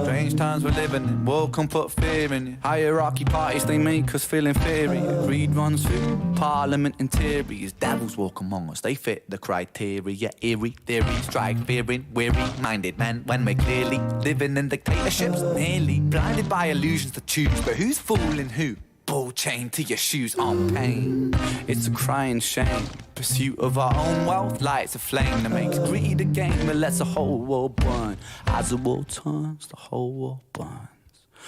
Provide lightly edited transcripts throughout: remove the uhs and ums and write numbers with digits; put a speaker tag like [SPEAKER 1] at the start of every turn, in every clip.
[SPEAKER 1] Strange times we're living in, war can put fear in you. Hierarchy parties, they make us feel inferior. Greed runs through parliament interiors. Devils walk among us, they fit the criteria. Eerie theories strike fearing weary-minded men when we're clearly living in dictatorships. Nearly blinded by illusions to choose, but who's fooling who? Ball chain to your shoes on pain. It's a crying shame. Pursuit of our own wealth lights a flame that makes greed a game that lets the whole world burn. As the world turns, the whole world burns.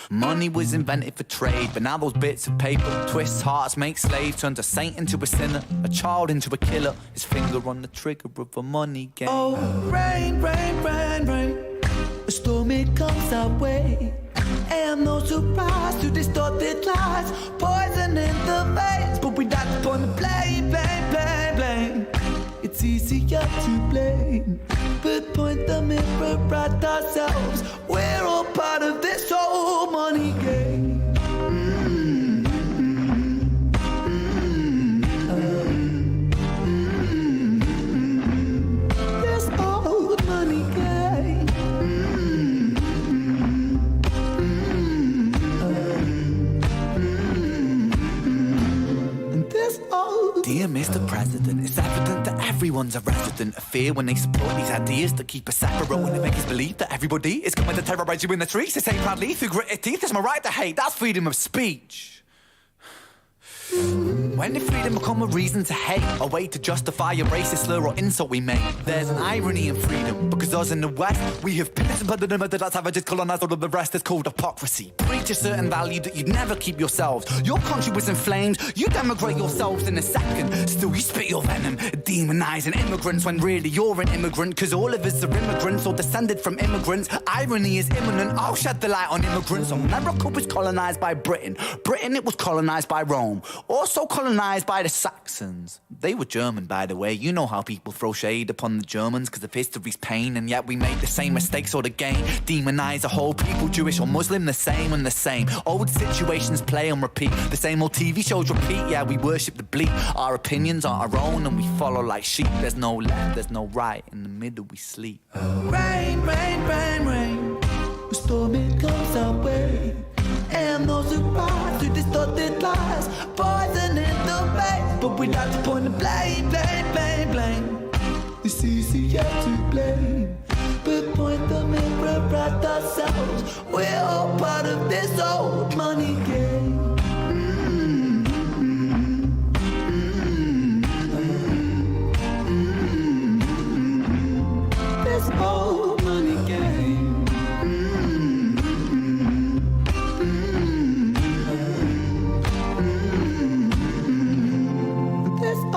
[SPEAKER 1] Money was invented for trade, but now those bits of paper twist hearts, make slaves, turns a saint into a sinner, a child into a killer. His finger on the trigger of a money game.
[SPEAKER 2] Oh, rain, rain, rain, rain. A storm, it comes our way. And no surprise to distorted lies, poison in the veins. But we don't want to blame, blame, blame, blame. It's easier to blame, but point the mirror at ourselves. We're all part of this whole money game. This old money game.
[SPEAKER 1] Dear Mr. President, it's evident that everyone's a resident of fear when they support these ideas that keep us separate, when they make us believe that everybody is coming to terrorize you in the streets. They say proudly through gritted teeth, it's my right to hate, that's freedom of speech. When did freedom become a reason to hate? A way to justify a racist slur or insult we make? There's an irony in freedom, because us in the West, we have pissed and blooded and murdered our savages, colonized all of the rest. It's called hypocrisy. Preach a certain value that you'd never keep yourselves. Your country was in flames, you demigrate yourselves in a second. Still you spit your venom, demonizing immigrants when really you're an immigrant, cause all of us are immigrants or descended from immigrants. Irony is imminent, I'll shed the light on immigrants. America was colonized by Britain, Britain it was colonized by Rome, also colonized by the Saxons. They were German, by the way. You know how people throw shade upon the Germans because of history's pain, and yet we make the same mistakes all again. Demonize a whole people, Jewish or Muslim, the same and the same. Old situations play on repeat, the same old TV shows repeat. Yeah, we worship the bleak, our opinions are our own and we follow like sheep. There's no left, there's no right, in the middle we sleep.
[SPEAKER 2] Rain, rain, rain, rain. A storm, it comes our way. And no surprise to distorted lies, poison in the veins. But we like to point the blame, blame, blame, blame. It's easier to blame, but point the mirror at ourselves. We're all part of this old money game. This old money game.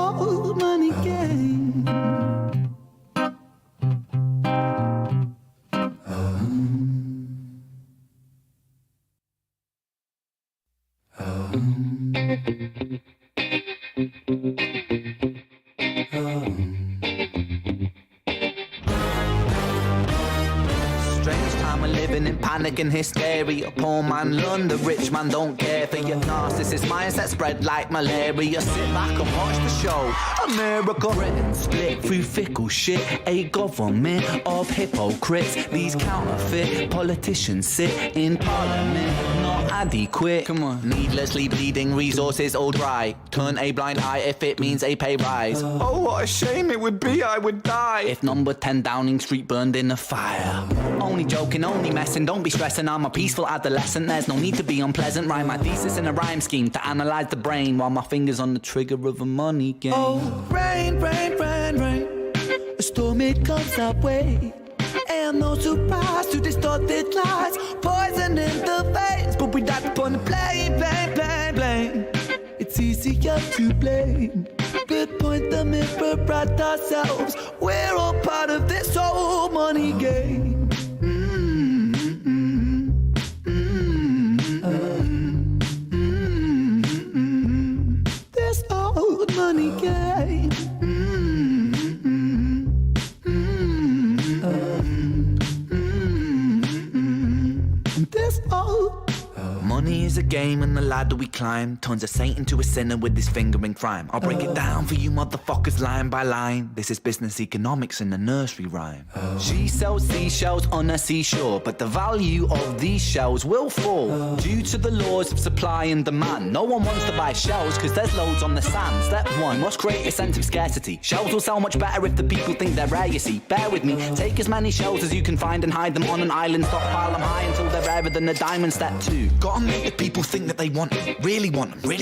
[SPEAKER 2] Old money game.
[SPEAKER 1] Strange time we're living in, panic and hysteria. Poor man learn, the rich man don't care for your narcissist mindset spread like malaria. Sit back and watch the show. America, Britain split through fickle shit. A government of hypocrites. These counterfeit politicians sit in parliament, not adequate. Come on. Needlessly bleeding resources all dry. Turn a blind eye if it means a pay rise. Oh, what a shame it would be, I would die if number 10 Downing Street burned in a fire. Only joking, only messing, don't be stressing. I'm a peaceful adolescent, there's no need to be unpleasant. Write my thesis in a rhyme scheme to analyze the brain while my finger's on the trigger of a money game.
[SPEAKER 2] Oh, rain, rain, rain, rain. A storm, it comes our way. And no surprise to distorted lies, poison in the veins. But we like to point the blame, blame, blame, blame. It's easier to blame, but point the mirror at ourselves. We're all part of this whole money game. This old money game. This old
[SPEAKER 1] Money is a game and the ladder we climb turns a saint into a sinner with his finger in crime. I'll break it down for you motherfuckers line by line. This is business economics in a nursery rhyme. She sells seashells on a seashore, but the value of these shells will fall due to the laws of supply and demand. No one wants to buy shells because there's loads on the sand. Step one, must create a sense of scarcity. Shells will sell much better if the people think they're rare, you see. Bear with me, take as many shells as you can find and hide them on an island. Stockpile them high until they're rarer than a diamond. Step two, gotta make the people think that they want them, really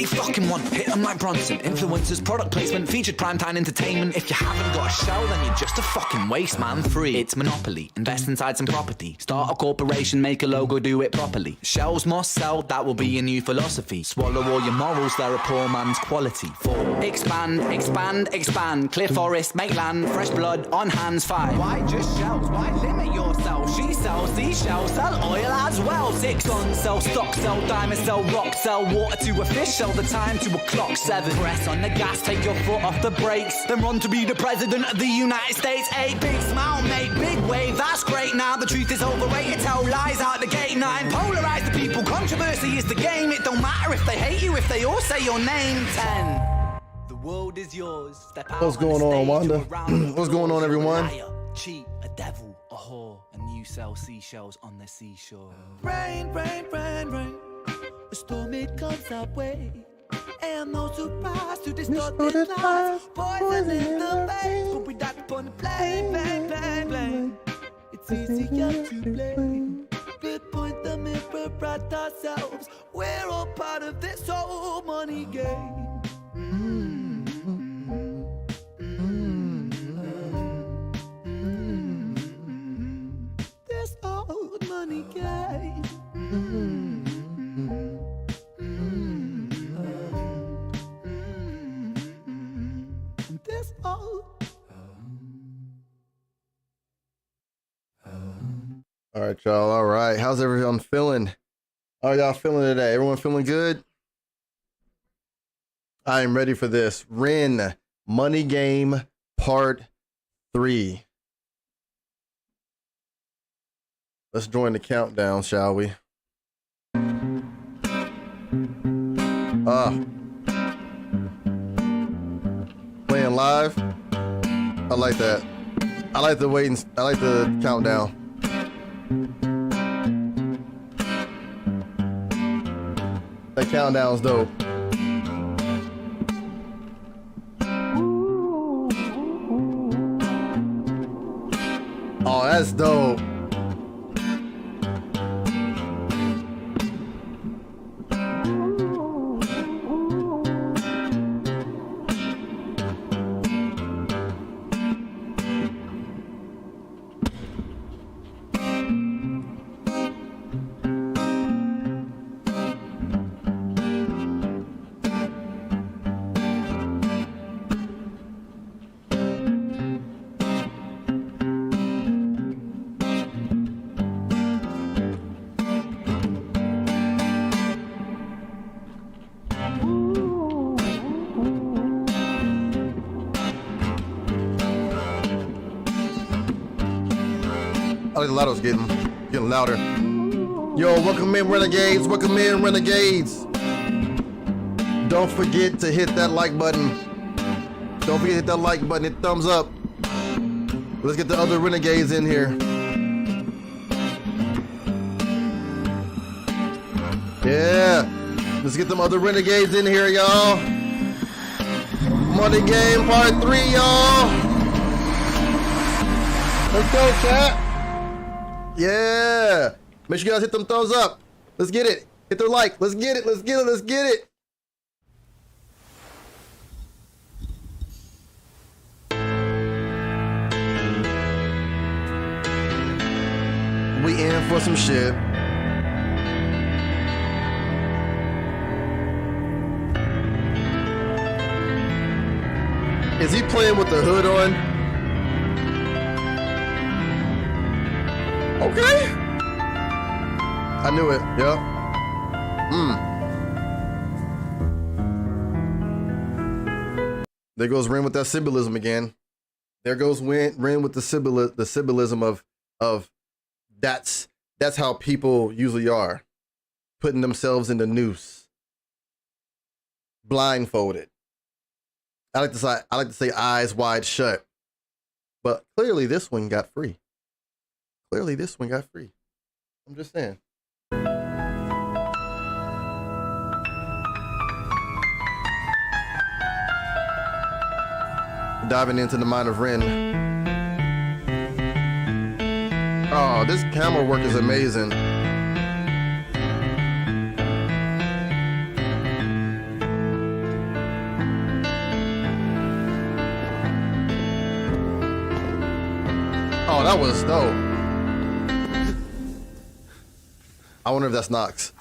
[SPEAKER 1] fucking want them. Hit them like Bronson. Influencers, product placement, featured primetime entertainment. If you haven't got a shell, then you're just a fucking waste man. Free, it's monopoly. Invest inside some property. Start a corporation, make a logo, do it properly. Shells must sell, that will be a new philosophy. Swallow all your morals, they're a poor man's quality. 4, expand, expand, expand. Clear forest, make land, fresh blood on hands. 5, why just shells? Why limit yourself? She sells seashells, sell oil as well. 6, guns, sell stock, sell diamonds, sell rock, sell water to a fish, sell the time to a clock. 7, press on the gas, take your foot off the brakes, then run to be the president of the United States. 8, big smile, make big wave, that's great. Now the truth is overrated, tell lies out the gate. 9, polarize the people, controversy is the game. It don't matter if they hate you, if they all say your name. 10, the world is yours. Step out.
[SPEAKER 3] What's going on, Wanda? What's going on, everyone?
[SPEAKER 1] Cheat, a devil, a whore, and you sell seashells on the seashore.
[SPEAKER 2] Rain, rain, rain, rain. A storm, it comes our way. And no surprise to distorted lies. Poison in the veins, but we die upon the blame, blame, blame, blame. It's easier to blame. Good point, the mirror at ourselves. We're all part of this whole money game. This old money game. This old.
[SPEAKER 3] All right, y'all. All right. How's everyone feeling? How are y'all feeling today? Everyone feeling good? I am ready for this. Ren, Money Game Part 3. Let's join the countdown, shall we? Playing live. I like that. I like the waiting. I like the countdown. That countdown's dope. Oh, that's dope. I like the Lotto's getting louder. Yo, welcome in, Renegades. Welcome in, Renegades. Don't forget to hit that like button. Don't forget to hit that like button. Hit thumbs up. Let's get the other Renegades in here. Yeah. Let's get them other Renegades in here, y'all. Money Game Part 3, y'all. Let's go, chat. Yeah. Make sure you guys hit them thumbs up. Let's get it. Hit the like. Let's get it. Let's get it. Let's get it. We in for some shit. Is he playing with the hood on? Okay. I knew it. Yep. There goes Ren with that symbolism again. There goes Ren with the symbolism of that's how people usually are. putting themselves in the noose, blindfolded. I like to say eyes wide shut. But clearly this one got free. Clearly this one got free. I'm just saying. Diving into the mind of Ren. Oh, this camera work is amazing. Oh, that was dope. I wonder if that's Nox.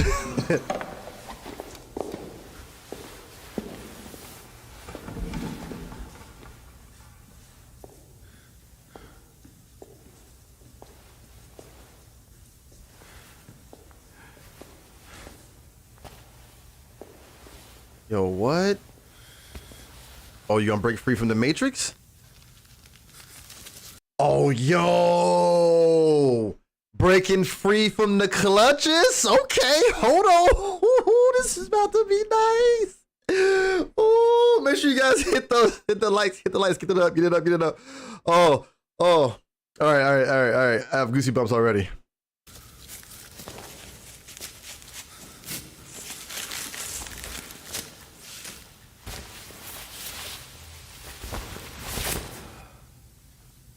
[SPEAKER 3] Yo, what? Oh, you gonna break free from the Matrix? Oh, yo! Breaking free from the clutches? Okay, hold on. Ooh, this is about to be nice. Oh, make sure you guys hit the likes, get it up. Oh. All right. I have goosebumps already.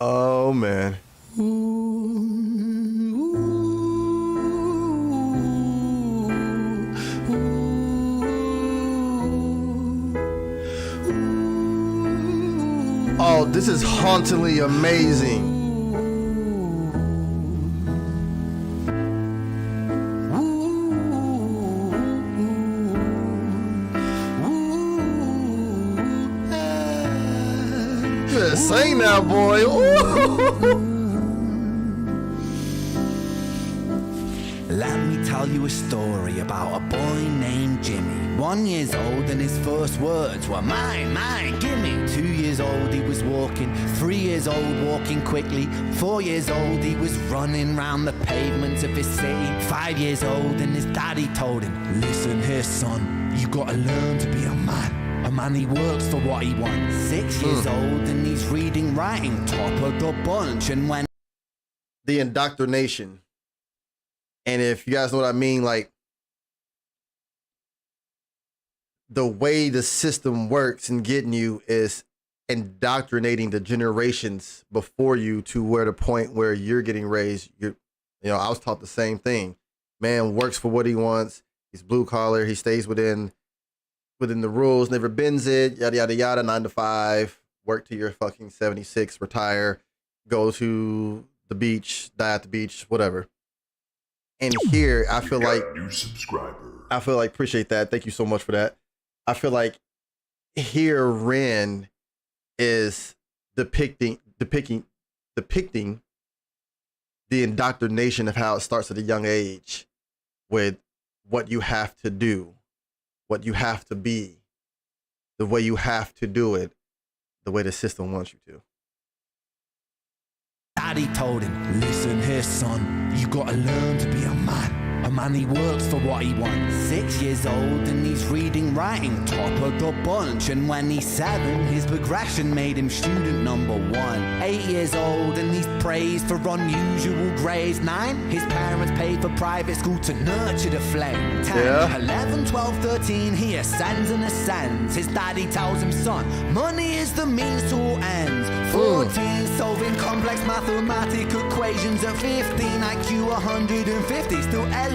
[SPEAKER 3] Oh, man. Oh, this is hauntingly amazing. Yeah, sing now, boy.
[SPEAKER 1] Let me tell you a story about a boy named Jimmy. 1 year old and his first words were mine, gimme. 2 years old he was walking, 3 years old walking quickly. 4 years old he was running round the pavements of his city. 5 years old and his daddy told him, listen here son, you gotta learn to be a man. A man, he works for what he wants. 6 years old and he's reading, writing, top of the bunch. And when
[SPEAKER 3] The indoctrination. And if you guys know what I mean, like the way the system works and getting you is indoctrinating the generations before you to where the point where you're getting raised. I was taught the same thing. Man works for what he wants. He's blue collar. He stays within the rules, never bends it, yada, yada, yada, 9 to 5, work till you're fucking 76, retire, go to the beach, die at the beach, whatever. And here, I feel like,
[SPEAKER 4] new subscriber.
[SPEAKER 3] Appreciate that. Thank you so much for that. I feel like here Ren is depicting the indoctrination of how it starts at a young age with what you have to do, what you have to be, the way you have to do it, the way the system wants you to.
[SPEAKER 1] Daddy told him, listen here son, you gotta learn to be a man. A man, he works for what he wants. 6 years old and he's reading, writing, top of the bunch. And when he's 7, his progression made him student number 1. 8 years old and he's praised for unusual grades. 9, his parents paid for private school to nurture the flame. 10, 11, 12, 13, he ascends and ascends. His daddy tells him, son, money is the means to all ends. 14, solving complex mathematical equations. At 15, IQ 150, still elevating.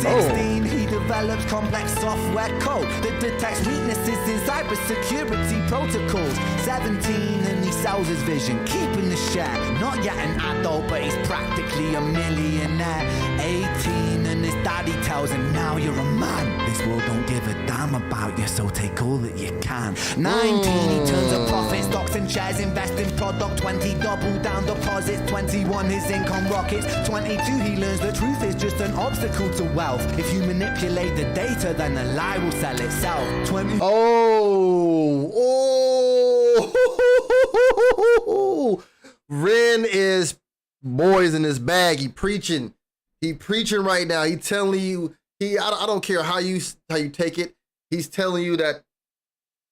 [SPEAKER 1] 16, he develops complex software code that detects weaknesses in cybersecurity protocols. 17, and he sells his vision, keeping the share. Not yet an adult, but he's practically a millionaire. 18, and his daddy tells him, now you're a man. This world don't give a damn about you, so take all that you can. 19, he turns a profit, stocks and shares, invest in product. 20, double down deposits. 21, his income rockets. 22, he learns the truth is just an obstacle to wealth. If you manipulate the data, then the lie will sell itself. 20.
[SPEAKER 3] Ren is boys in his bag. He preaching right now. He telling you I don't care how you take it. He's telling you that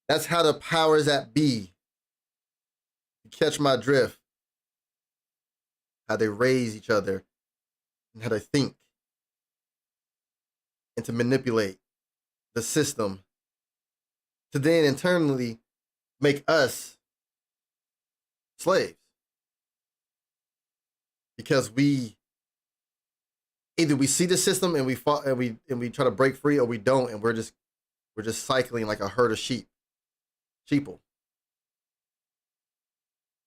[SPEAKER 3] that's how the powers that be. You catch my drift. How they raise each other and how they think and to manipulate the system to then internally make us slaves. Because either we see the system and we fought and we try to break free, or we don't, and we're just cycling like a herd of sheeple.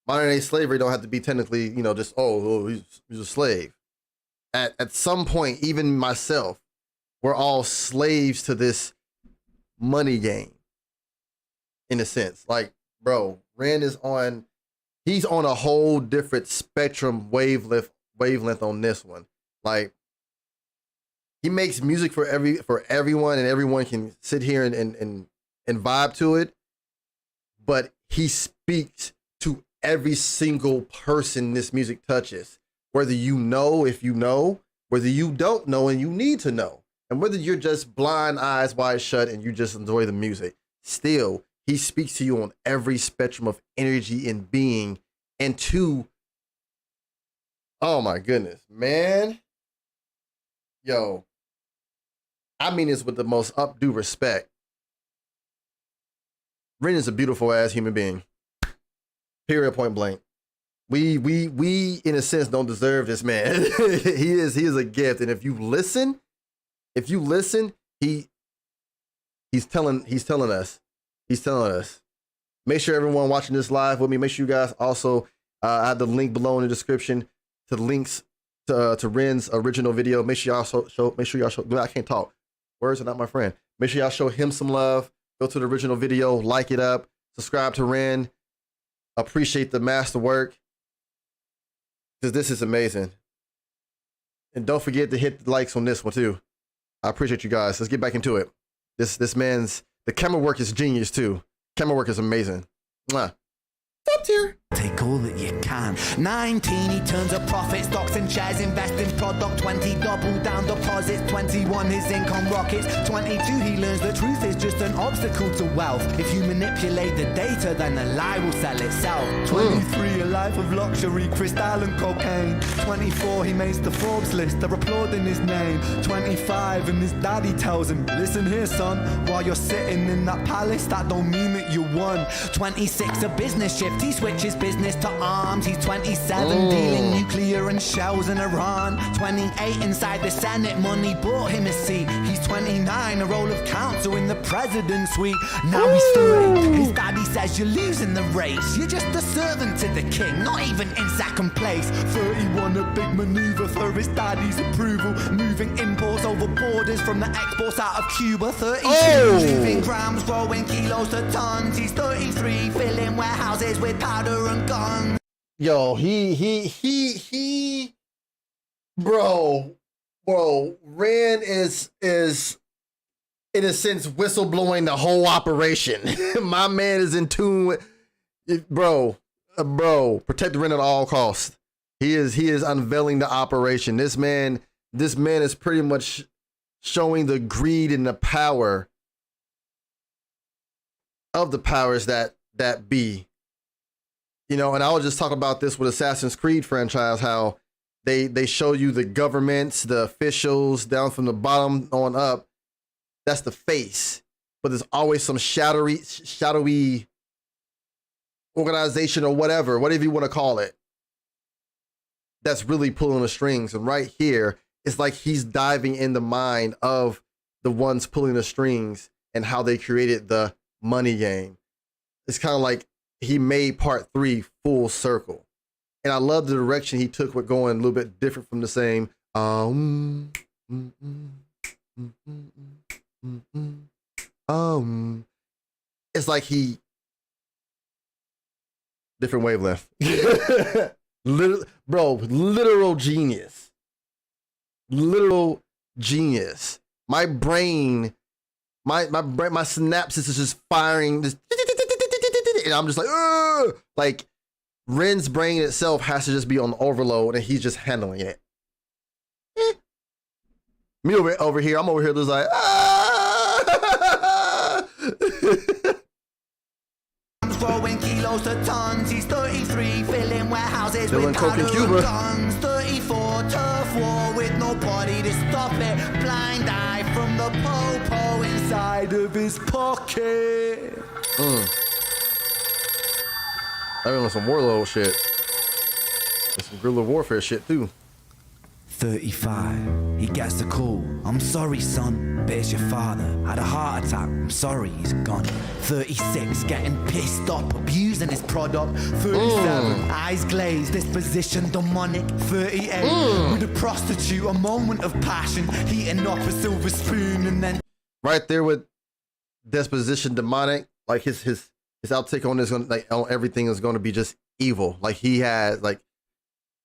[SPEAKER 3] Modern day slavery don't have to be technically, just he's a slave. At some point, even myself, we're all slaves to this money game. In a sense, like, bro, Ren he's on a whole different spectrum wavelength on this one. Like, he makes music for everyone, and everyone can sit here and vibe to it. But he speaks to every single person this music touches, whether you know, if you know, whether you don't know and you need to know, and whether you're just blind, eyes wide shut, and you just enjoy the music. Still, he speaks to you on every spectrum of energy and being, and oh my goodness, man. Yo, I mean this with the most updue respect. Ren is a beautiful ass human being. Period, point blank. We in a sense don't deserve this man. he is a gift, and if you listen, he's telling us. Make sure everyone watching this live with me, make sure you guys also I have the link below in the description to the links to Ren's original video. Make sure y'all show I can't talk. Words are not my friend. Make sure y'all show him some love. Go to the original video, like it up, subscribe to Ren. Appreciate the master work, because this is amazing. And don't forget to hit the likes on this one too. I appreciate you guys. Let's get back into it. This man's, the camera work is genius too. Camera work is amazing. Mwah. Top tier.
[SPEAKER 1] Take all that you can. 19, he turns a profit, stocks and shares, invest in product. 20, double down deposits. 21, his income rockets. 22, he learns the truth is just an obstacle to wealth. If you manipulate the data, then the lie will sell itself. 23, a life of luxury, crystal and cocaine. 24, he makes the Forbes list, they're applauding his name. 25, and his daddy tells him, listen here, son, while you're sitting in that palace, that don't mean that you won. 26, a business shift, he switches business to arms. He's 27, dealing nuclear and shells in Iran. 28, inside the Senate, money bought him a seat. He's 29, a role of counsel in the president's suite. Now he's 30, his daddy says you're losing the race. You're just a servant to the king, not even in second place. 31, a big maneuver for his daddy's approval. Moving imports over borders from the exports out of Cuba. 32, moving grams, growing kilos to tons. He's 33, filling warehouses with powder and guns.
[SPEAKER 3] Yo, bro, Ren is in a sense whistleblowing the whole operation. My man is in tune with it, bro, protect Ren at all costs. He is unveiling the operation. This man is pretty much showing the greed and the power of the powers that be. And I was just talking about this with Assassin's Creed franchise, how they show you the governments, the officials down from the bottom on up. That's the face, but there's always some shadowy organization or whatever you want to call it, that's really pulling the strings. And right here, it's like he's diving in the mind of the ones pulling the strings and how they created the money game. It's kind of like he made part 3 full circle. And I love the direction he took with going a little bit different from the same. It's like different wavelength. Literal genius. Literal genius. My brain, my synapses is just firing. And I'm just like, ugh! Like, Ren's brain itself has to just be on overload, and he's just handling it. Me over here, I'm over here just like, ah!
[SPEAKER 2] Throwing kilos to tons, he's 33, filling warehouses
[SPEAKER 3] Still in
[SPEAKER 2] with
[SPEAKER 3] coke in
[SPEAKER 2] powder
[SPEAKER 3] Cuba.
[SPEAKER 2] and guns. 34, turf war with nobody to stop it. Blind eye from the po-po inside of his pocket.
[SPEAKER 3] I mean, some warlord shit. There's some guerrilla warfare shit too.
[SPEAKER 2] 35, he gets the call. I'm sorry, son, but it's your father. Had a heart attack, I'm sorry, he's gone. 36, getting pissed off, abusing his product. 37, eyes glazed, disposition demonic. 38, with a prostitute, a moment of passion, heating up a silver spoon and then...
[SPEAKER 3] Right there with disposition demonic, like his outtake on this, like on everything is going to be just evil. Like he has, like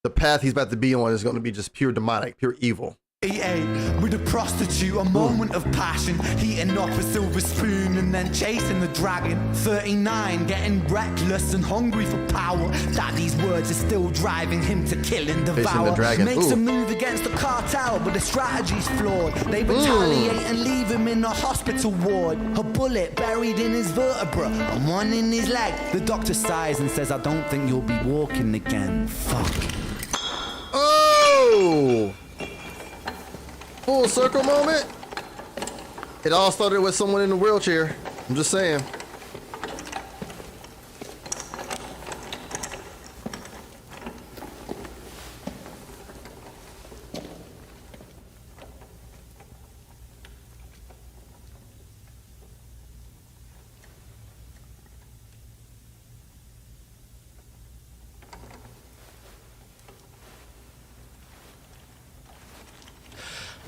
[SPEAKER 3] the path he's about to be on is going to be just pure demonic, pure evil.
[SPEAKER 2] 38, with a prostitute, a moment of passion, heating up a silver spoon and then chasing the dragon. 39, getting reckless and hungry for power. Daddy's words are still driving him to kill and devour. Makes a move against the cartel, but the strategy's flawed. They retaliate and leave him in a hospital ward. A bullet buried in his vertebra and one in his leg. The doctor sighs and says, I don't think you'll be walking again. Fuck.
[SPEAKER 3] Oh! Full circle moment. It all started with someone in a wheelchair. I'm just saying.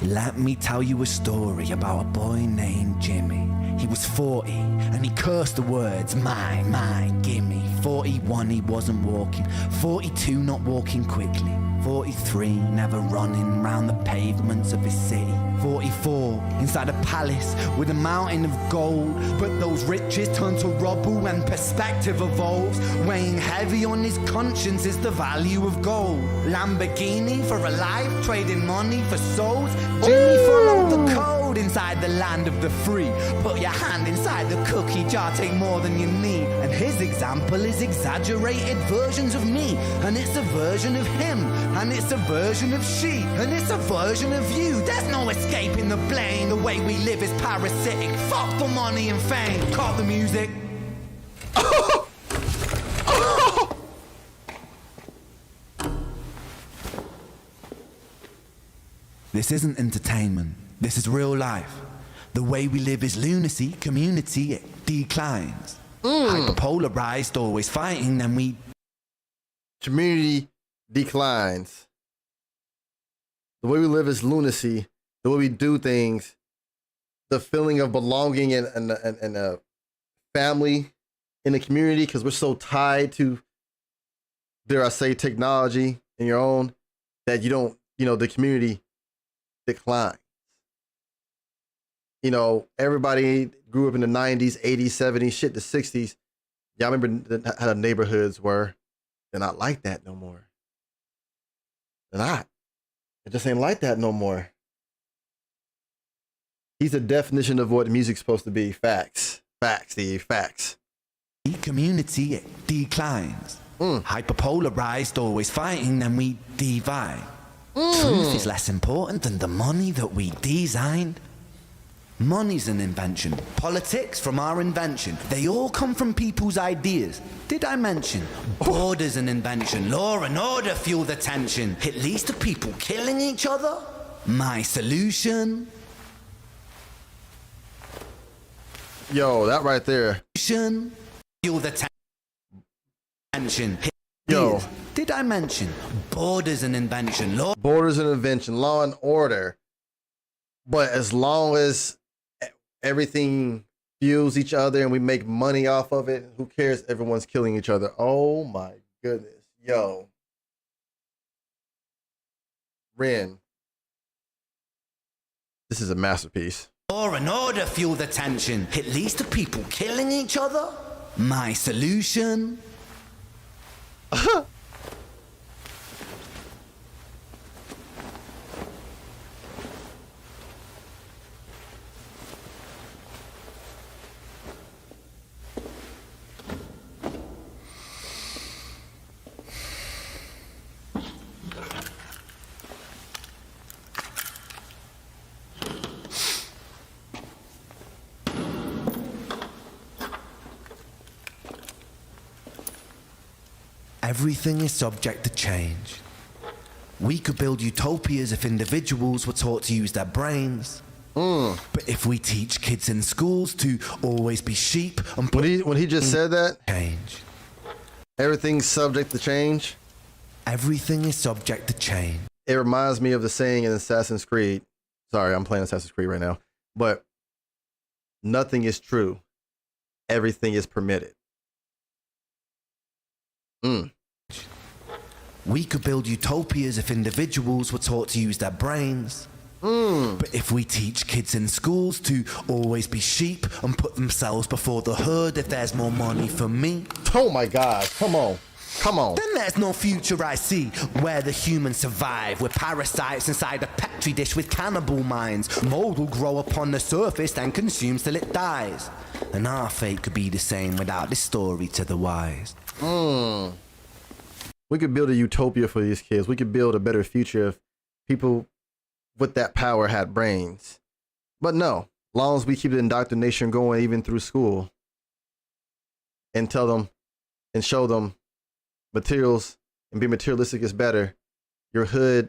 [SPEAKER 2] Let me tell you a story about a boy named Jimmy. He was 40 and he cursed the words, mine, gimme. 41 he wasn't walking, 42 not walking quickly, 43 never running round the pavements of his city, 44 inside a palace with a mountain of gold. But those riches turn to rubble and perspective evolves. Weighing heavy on his conscience is the value of gold. Lamborghini for a life, trading money for souls. Jimmy followed the code inside the land of the free. Put your hand inside the cookie jar, take more than you need. And his example is exaggerated versions of me. And it's a version of him, and it's a version of she, and it's a version of you. There's no escaping the blame. The way we live is parasitic. Fuck the money and fame. Cut the music. This isn't entertainment. This is real life. The way we live is lunacy. Community, it declines. Hyperpolarized, always fighting, then we...
[SPEAKER 3] Community declines. The way we live is lunacy. The way we do things, the feeling of belonging and a family in the community, because we're so tied to, dare I say, technology and your own, that you don't, the community declines. Everybody grew up in the 90s, 80s, 70s, shit, the 60s. Y'all remember how the neighborhoods were? They're not like that no more. They're not. It just ain't like that no more. He's a definition of what music's supposed to be. Facts. Facts, Steve. Facts.
[SPEAKER 2] Community, it declines. Hyperpolarized, always fighting, then we divide. Truth is less important than the money that we designed. Money's an invention. Politics from our invention. They all come from people's ideas. Did I mention? Border's an invention. Law and order fuel the tension. It leads to people killing each other. My solution.
[SPEAKER 3] Yo, that right there.
[SPEAKER 2] Fuel the tension.
[SPEAKER 3] Yo.
[SPEAKER 2] Did I mention? Border's an invention.
[SPEAKER 3] Border's an invention. Law and order. But as long as everything fuels each other and we make money off of it, who cares? Everyone's killing each other. Oh my goodness. Yo. Ren. This is a masterpiece.
[SPEAKER 2] Law and order fuel the tension. It leads to people killing each other. My solution.
[SPEAKER 1] Everything is subject to change. We could build utopias if individuals were taught to use their brains. But if we teach kids in schools to always be sheep and
[SPEAKER 3] when he just said that,
[SPEAKER 1] change.
[SPEAKER 3] everything's subject to change.
[SPEAKER 1] Everything is subject to change.
[SPEAKER 3] It reminds me of the saying in Assassin's Creed. Sorry, I'm playing Assassin's Creed right now. But nothing is true. Everything is permitted.
[SPEAKER 1] We could build utopias if individuals were taught to use their brains. But if we teach kids in schools to always be sheep and put themselves before the herd if there's more money for me.
[SPEAKER 3] Oh my God, come on. Come on.
[SPEAKER 1] Then there's no future I see where the humans survive. We're parasites inside a petri dish with cannibal minds. Mold will grow upon the surface and consume till it dies. And our fate could be the same without this story to the wise.
[SPEAKER 3] We could build a utopia for these kids. We could build a better future if people with that power had brains. But no, as long as we keep the indoctrination going even through school and tell them and show them materials and be materialistic is better. Your hood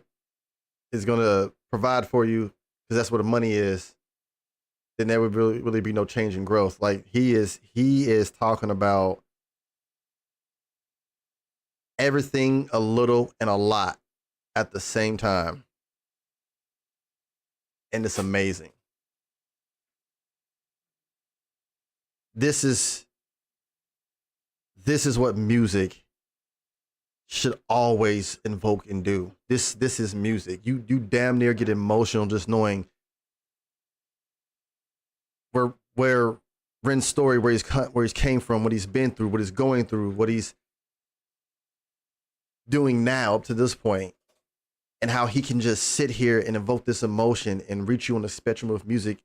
[SPEAKER 3] is going to provide for you because that's where the money is. Then there would really be no change in growth. Like he is talking about everything, a little and a lot at the same time. And it's amazing. This is what music should always invoke and do. This is music. You damn near get emotional just knowing where Ren's story, where he's came from, what he's been through, what he's going through, what he's doing now up to this point, and how he can just sit here and evoke this emotion and reach you on the spectrum of music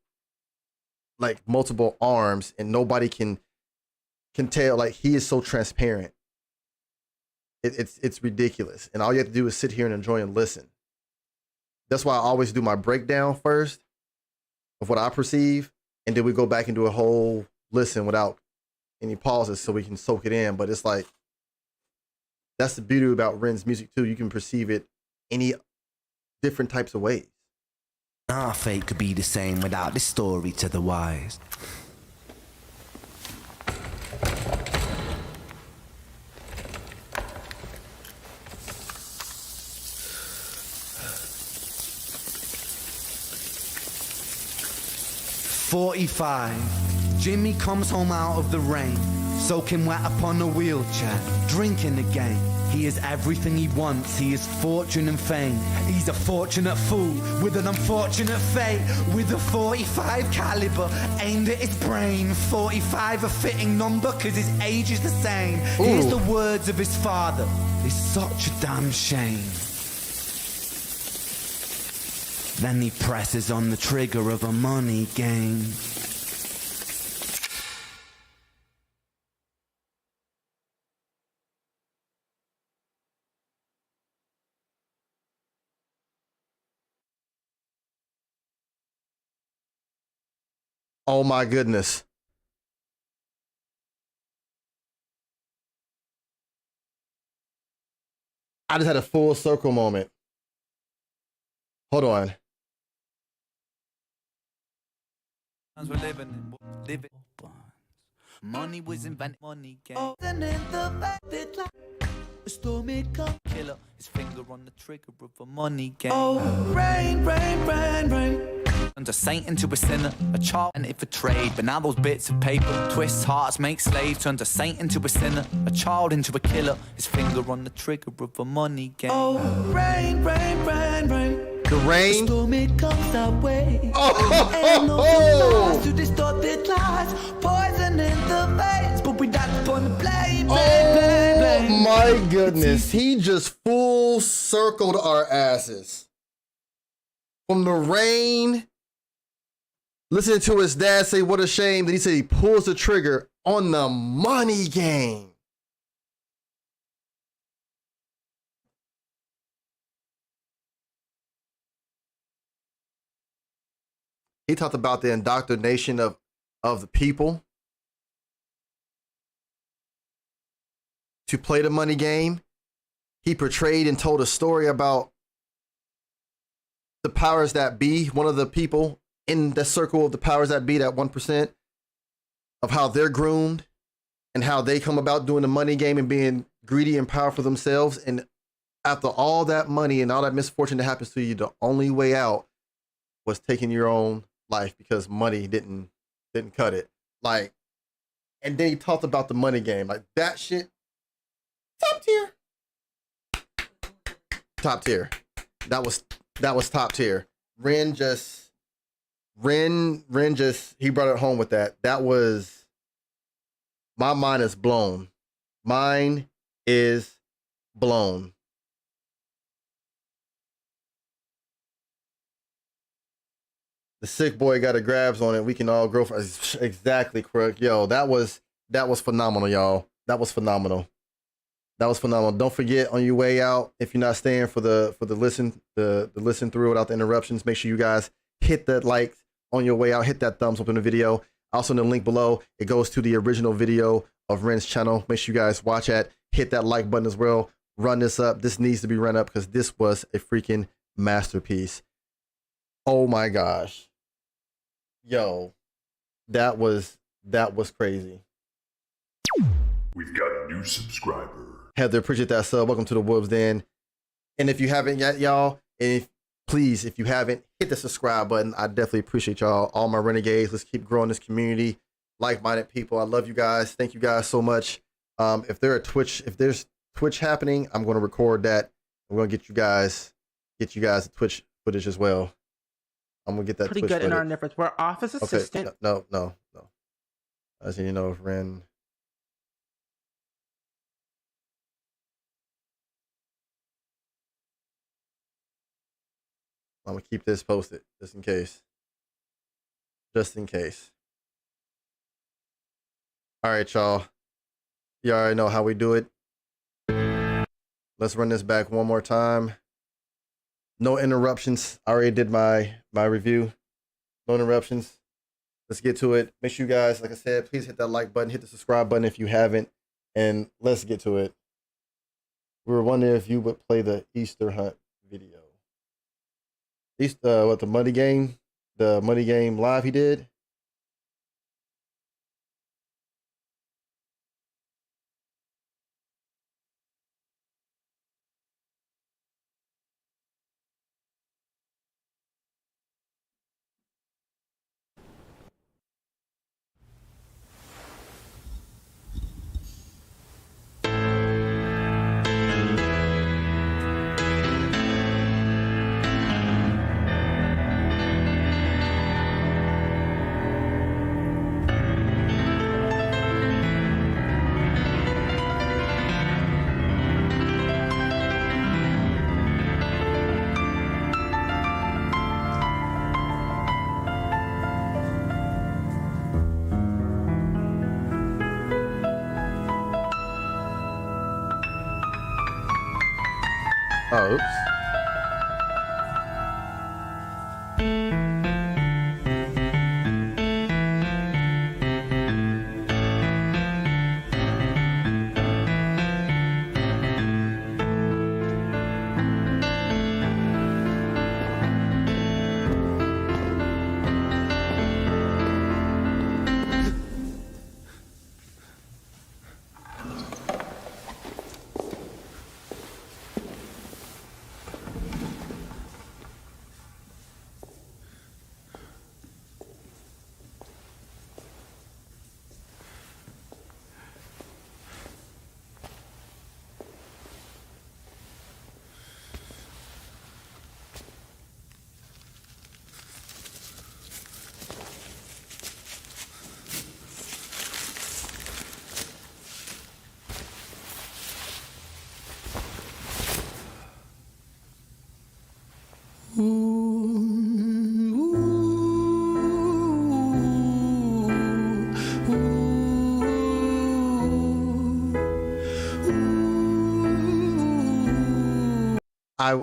[SPEAKER 3] like multiple arms, and nobody can tell. Like he is so transparent. It's ridiculous, and all you have to do is sit here and enjoy and listen. That's why I always do my breakdown first of what I perceive, and then we go back and do a whole listen without any pauses so we can soak it in. But it's like, that's the beauty about Ren's music too. You can perceive it any different types of ways.
[SPEAKER 1] Our fate could be the same without this story to the wise. "45. Jimmy comes home out of the rain, soaking wet upon a wheelchair, drinking again. He is everything he wants, he is fortune and fame. He's a fortunate fool with an unfortunate fate. With a 45 caliber aimed at his brain. 45 a fitting number cause his age is the same. Here's the words of his father, it's such a damn shame. Then he presses on the trigger of a money game.
[SPEAKER 3] Oh my goodness. I just had a full circle moment. Hold on.
[SPEAKER 1] We're living. Money was invented, money game. Killer, his finger on the trigger of a money game.
[SPEAKER 2] Oh, rain, rain, rain, rain.
[SPEAKER 1] Turns a saint into a sinner, a child and it for trade. But now those bits of paper twists hearts, make slaves. Turns a saint into a sinner, a child into a killer. His finger on the trigger of a money game.
[SPEAKER 2] Oh, rain, rain, rain, rain.
[SPEAKER 3] The rain.
[SPEAKER 2] Storm it comes our way.
[SPEAKER 3] Oh,
[SPEAKER 2] And no to distorted lies, poison in the veins. But we died upon the blame,
[SPEAKER 3] Oh my goodness. He just full circled our asses. From the rain, listening to his dad say what a shame, that he said he pulls the trigger on the money game. He talked about the indoctrination of the people to play the money game he portrayed and told a story about the powers that be, one of the people in the circle of the powers that be, that 1%, of how they're groomed and how they come about doing the money game and being greedy and powerful themselves. And after all that money and all that misfortune that happens to you, the only way out was taking your own life because money didn't cut it. Like, and then he talked about the money game. Like, that shit, top tier. Top tier. That was top tier. Ren just, he brought it home with that. That was, my mind is blown. Mine is blown. The sick boy got a grabs on it. We can all grow. Exactly, correct. Yo, that was phenomenal, y'all. That was phenomenal. That was phenomenal. Don't forget, on your way out, if you're not staying for the listen through without the interruptions, make sure you guys hit that like on your way out. Hit that thumbs up in the video. Also in the link below, it goes to the original video of Ren's channel. Make sure you guys watch that. Hit that like button as well. Run this up. This needs to be run up because this was a freaking masterpiece. Oh my gosh. Yo, that was crazy.
[SPEAKER 4] We've got a new subscriber.
[SPEAKER 3] Heather, appreciate that sub. Welcome to the Wolves Den. And if you haven't yet, y'all, if you haven't, hit the subscribe button. I definitely appreciate y'all, all my renegades. Let's keep growing this community. Like-minded people. I love you guys. Thank you guys so much. If there's Twitch happening, I'm going to record that. I'm going to get you guys the Twitch footage as well. I'm gonna get that
[SPEAKER 5] pretty
[SPEAKER 3] Twitch
[SPEAKER 5] good
[SPEAKER 3] footage.
[SPEAKER 5] in our endeavors. We're office assistant.
[SPEAKER 3] Okay. No. As you know, Ren. I'm gonna keep this posted just in case. Just in case. All right, y'all. You already know how we do it. Let's run this back one more time. No interruptions. I already did my review. No interruptions. Let's get to it. Make sure you guys, like I said, please hit that like button, hit the subscribe button if you haven't, and let's get to it. We were wondering if you would play the Easter hunt video. The money game live he did. Oh, oops.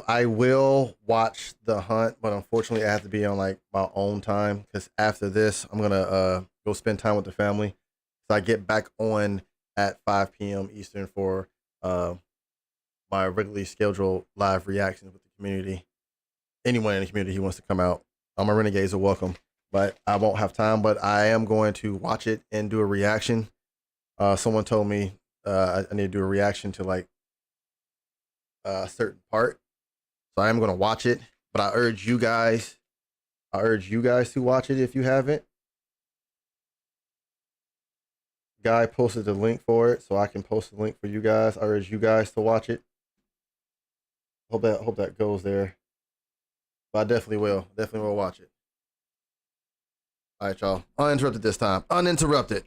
[SPEAKER 3] I will watch The Hunt, but unfortunately I have to be on like my own time because after this I'm gonna go spend time with the family. So I get back on at 5 p.m. Eastern for my regularly scheduled live reactions with the community. Anyone in the community who wants to come out, my renegades are welcome. But I won't have time. But I am going to watch it and do a reaction. Someone told me I need to do a reaction to like a certain part, so I am going to watch it. But I urge you guys to watch it if you haven't. Guy posted the link for it, so I can post the link for you guys. I urge you guys to watch it. Hope that goes there. But I definitely will watch it. All right, y'all. Uninterrupted this time. Uninterrupted.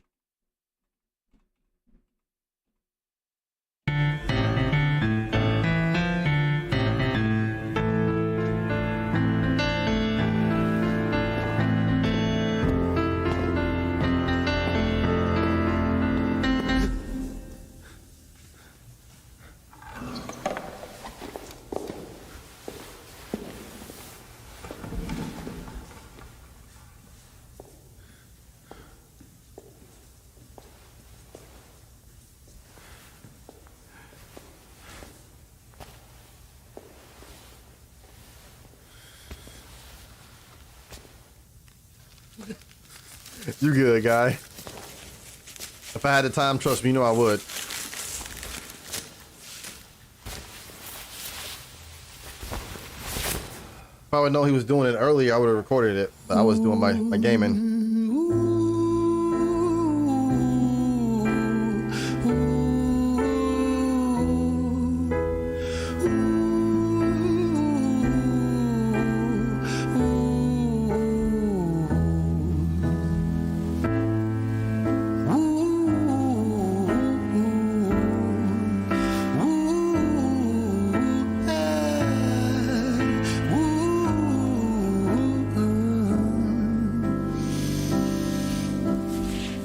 [SPEAKER 3] You good, guy. If I had the time, trust me, you know I would. If I would know he was doing it earlier, I would have recorded it. But I was doing my gaming.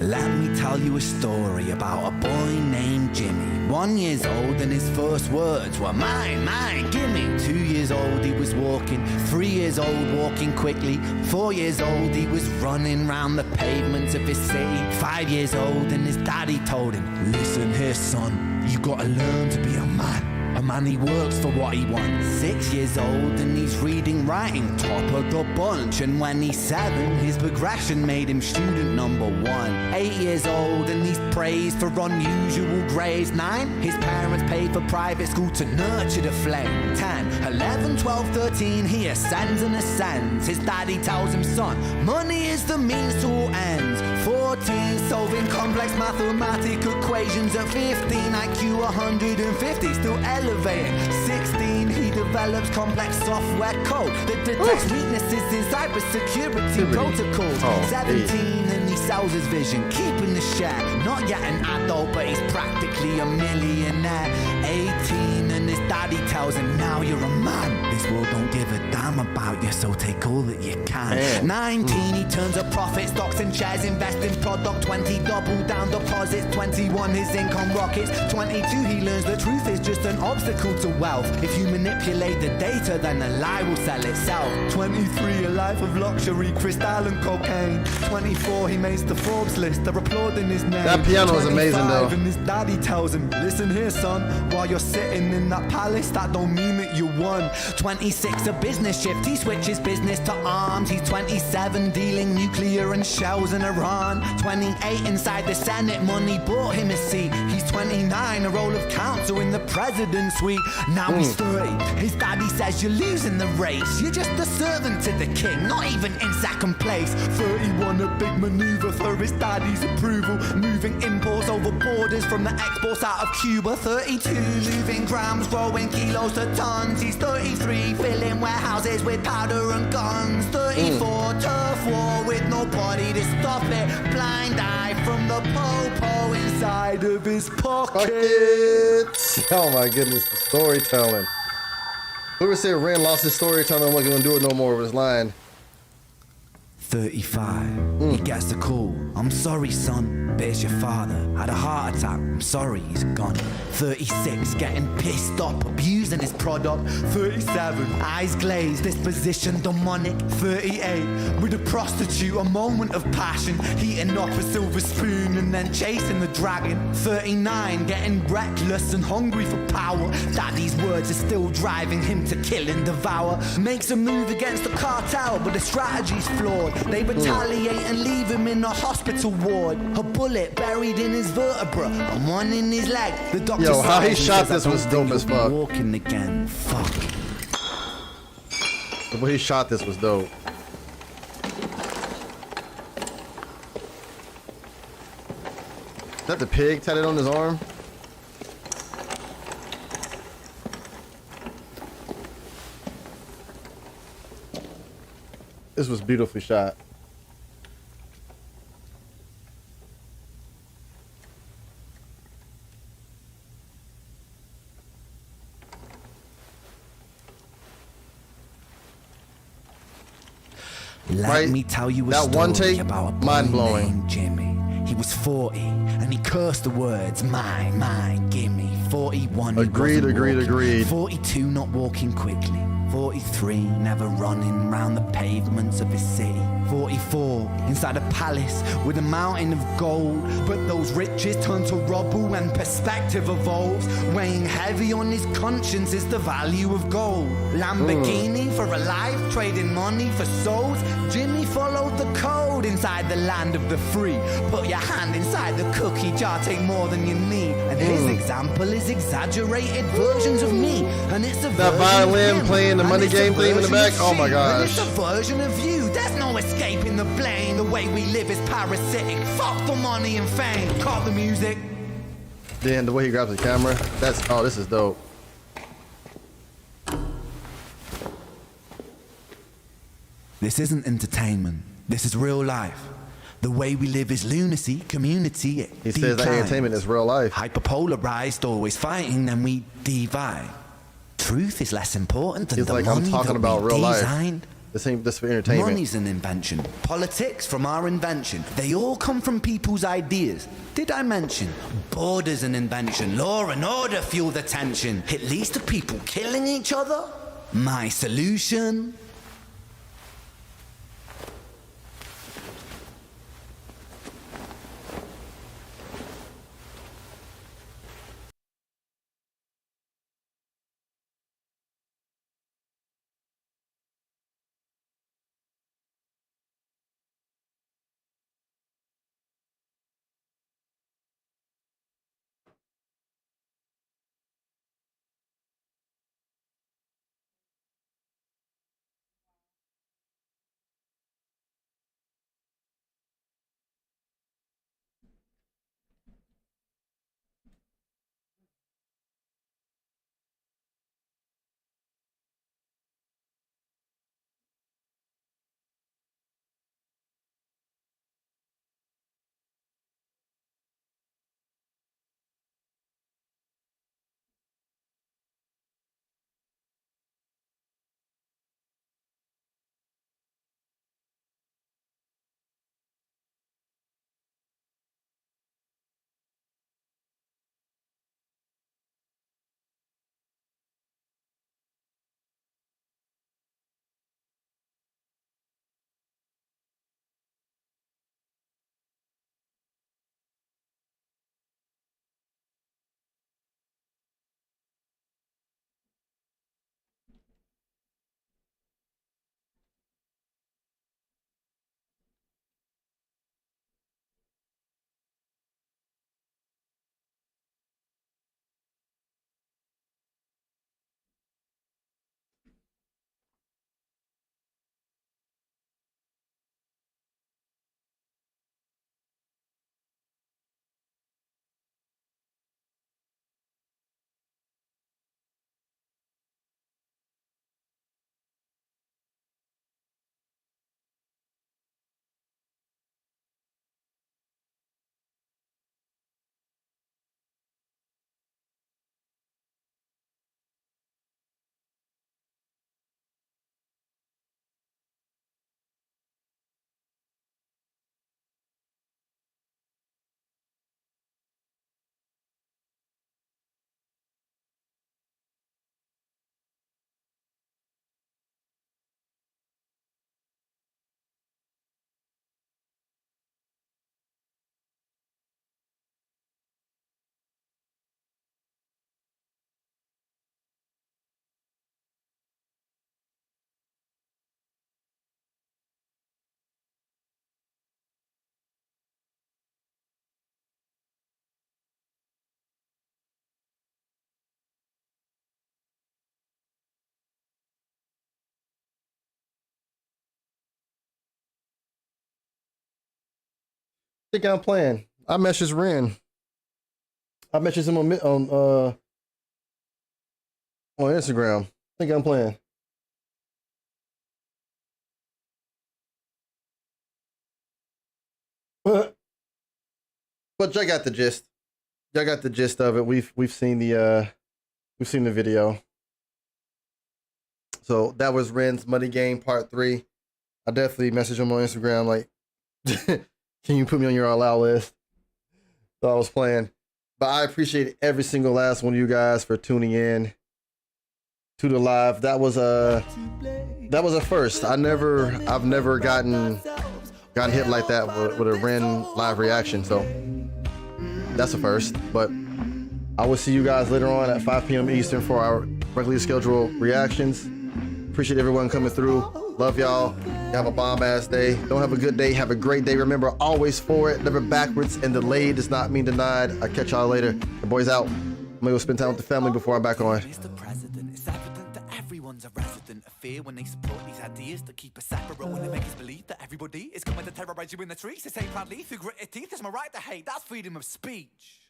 [SPEAKER 1] Let me tell you a story about a boy named Jimmy. 1 year old and his first words were mine, mine, gimme. 2 years old he was walking, 3 years old walking quickly. 4 years old he was running round the pavements of his city. 5 years old and his daddy told him, listen here son, you gotta learn to be a man. A man, he works for what he wants. 6 years old and he's reading, writing, top of the bunch. And when he's 7, his progression made him student number 1. 8 years old and he's praised for unusual grades. 9, his parents paid for private school to nurture the flame. 10, 11, 12, 13, he ascends and ascends. His daddy tells him, son, money is the means to all ends. 14, solving complex mathematical equations. At 15, IQ 150, still elevating. 16, he develops complex software code that detects weaknesses in cybersecurity protocols. 17, and he sells his vision, keeping the share. Not yet an adult, but he's practically a millionaire. 18, and his daddy tells him, now you're a man. This world don't give a damn about you, so take all that you can. 19, he turns a profit, stocks and shares, invest in product. 20, double down deposits. 21, his income rockets. 22, he learns the truth is just an obstacle to wealth. If you manipulate the data, then the lie will sell itself. 23, a life of luxury, crystal and cocaine. 24, he makes the Forbes list, they're applauding his name.
[SPEAKER 3] That piano is amazing though.
[SPEAKER 1] And his daddy tells him, listen here son, while you're sitting in that palace, that don't mean that you won. 26, a business shift, he switches business to arms. He's 27, dealing nuclear and shells in Iran. 28, inside the Senate, money bought him a seat. He's 29, a role of counsel in the president's suite. Now he's 30, his daddy says you're losing the race. You're just a servant to the king, not even in second place. 31, a big maneuver for his daddy's approval, moving imports over borders from the exports out of Cuba. 32, moving grams, growing kilos to tons. He's 33, filling warehouses with powder and guns. 34, turf war with nobody to stop it. Blind eye from the po-po inside of his pocket.
[SPEAKER 3] Oh my goodness, the storytelling. Whoever said Ren lost his storytelling, wasn't gonna do it no more with his line.
[SPEAKER 1] 35, he gets the call. I'm sorry, son, but it's your father. Had a heart attack. I'm sorry, he's gone. 36, getting pissed off, abusing believes in his product. 37, eyes glazed, disposition demonic. 38, with a prostitute, a moment of passion, heating up a silver spoon and then chasing the dragon. 39, getting reckless and hungry for power. Daddy's words are still driving him to kill and devour. Makes a move against the cartel, but the strategy's flawed. They retaliate and leave him in a hospital ward. A bullet buried in his vertebra and one in his leg. The doctor
[SPEAKER 3] Yo, how he
[SPEAKER 1] says,
[SPEAKER 3] shot this was dope as fuck.
[SPEAKER 1] Walking again, fuck.
[SPEAKER 3] The way he shot this was dope. Is that the pig tatted on his arm? This was beautifully shot.
[SPEAKER 1] Let me tell you a
[SPEAKER 3] that
[SPEAKER 1] story
[SPEAKER 3] one take,
[SPEAKER 1] about a boy
[SPEAKER 3] mind-blowing.
[SPEAKER 1] named Jimmy. He was 40 and he cursed the words mine, gimme. 41 he
[SPEAKER 3] Agreed,
[SPEAKER 1] wasn't
[SPEAKER 3] agreed,
[SPEAKER 1] walking.
[SPEAKER 3] agreed.
[SPEAKER 1] 42 not walking quickly. 43 never running round the pavements of his city. 44 inside a palace with a mountain of gold, but those riches turn to rubble when perspective evolves. Weighing heavy on his conscience is the value of gold. Lamborghini for a life, trading money for souls. Jimmy followed the code inside the land of the free. Put your hand inside the cookie jar, take more than you need. And his example is exaggerated versions of me. And it's a
[SPEAKER 3] That
[SPEAKER 1] version
[SPEAKER 3] violin
[SPEAKER 1] of him.
[SPEAKER 3] playing the
[SPEAKER 1] And
[SPEAKER 3] money
[SPEAKER 1] it's a
[SPEAKER 3] game theme in the
[SPEAKER 1] version
[SPEAKER 3] back?
[SPEAKER 1] of
[SPEAKER 3] Oh my
[SPEAKER 1] she.
[SPEAKER 3] gosh.
[SPEAKER 1] And it's a version of you. There's no escaping the blame. The way we live is parasitic. Fuck the money and fame. Call the music.
[SPEAKER 3] Then the way he grabs the camera. That's, oh, this is dope.
[SPEAKER 1] This isn't entertainment. This is real life. The way we live is lunacy, community.
[SPEAKER 3] He says that entertainment is real life.
[SPEAKER 1] Hyperpolarized, always fighting, then we divide. Truth is less important than
[SPEAKER 3] He's
[SPEAKER 1] the
[SPEAKER 3] like,
[SPEAKER 1] money
[SPEAKER 3] I'm talking
[SPEAKER 1] that
[SPEAKER 3] about
[SPEAKER 1] we
[SPEAKER 3] real life.
[SPEAKER 1] designed.
[SPEAKER 3] This ain't this for entertainment.
[SPEAKER 1] Money's an invention. Politics from our invention. They all come from people's ideas. Did I mention? Border's an invention. Law and order fuel the tension. It leads to people killing each other. My solution?
[SPEAKER 3] think I'm playing. I messaged Ren. I messaged him on Instagram. Think I'm playing. But y'all got the gist. Y'all got the gist of it. We've seen the video. So that was Ren's Money Game Part 3. I definitely messaged him on Instagram like, can you put me on your allow list? So I was playing. But I appreciate every single last one of you guys for tuning in to the live. That was a first. I've never gotten hit like that with a Ren live reaction. So that's a first. But I will see you guys later on at 5 p.m. Eastern for our regularly scheduled reactions. Appreciate everyone coming through. Love y'all. Have a bomb-ass day. Don't have a good day. Have a great day. Remember, always forward, never backwards, and delayed does not mean denied. I'll catch y'all later. The boys out. I'm gonna go spend time with the family before I'm back on.
[SPEAKER 1] Mr. President, it's evident that everyone's a resident of fear when they support these ideas that keep us separate, when they make us believe that everybody is coming to terrorize you in the streets. They say proudly through gritted teeth, it's my right to hate. That's freedom of speech.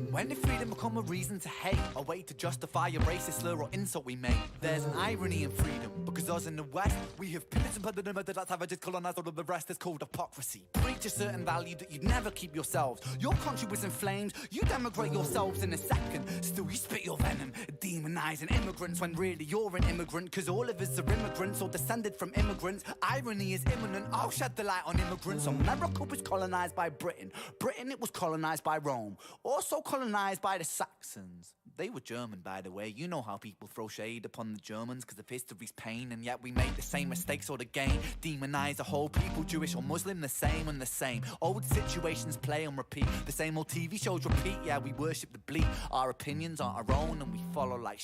[SPEAKER 1] When did freedom become a reason to hate, a way to justify a racist slur or insult we make? There's an irony in freedom, because us in the West, we have pillaged and plundered and murdered our savages, colonized all of the rest. It's called hypocrisy. Preach a certain value that you'd never keep yourselves. Your country was in flames, you demigrate yourselves in a second. Still you spit your venom, demonizing immigrants when really you're an immigrant, cause all of us are immigrants or descended from immigrants. Irony is imminent, I'll shed the light on immigrants. America was colonized by Britain. Britain, it was colonized by Rome. Also colonized by the Saxons. They were German, by the way. You know how people throw shade upon the Germans because of history's pain, and yet we make the same mistakes all again. Demonize a whole people, Jewish or Muslim, the same and the same. Old situations play on repeat. The same old TV shows repeat. Yeah, we worship the bleak. Our opinions aren't our own and we follow like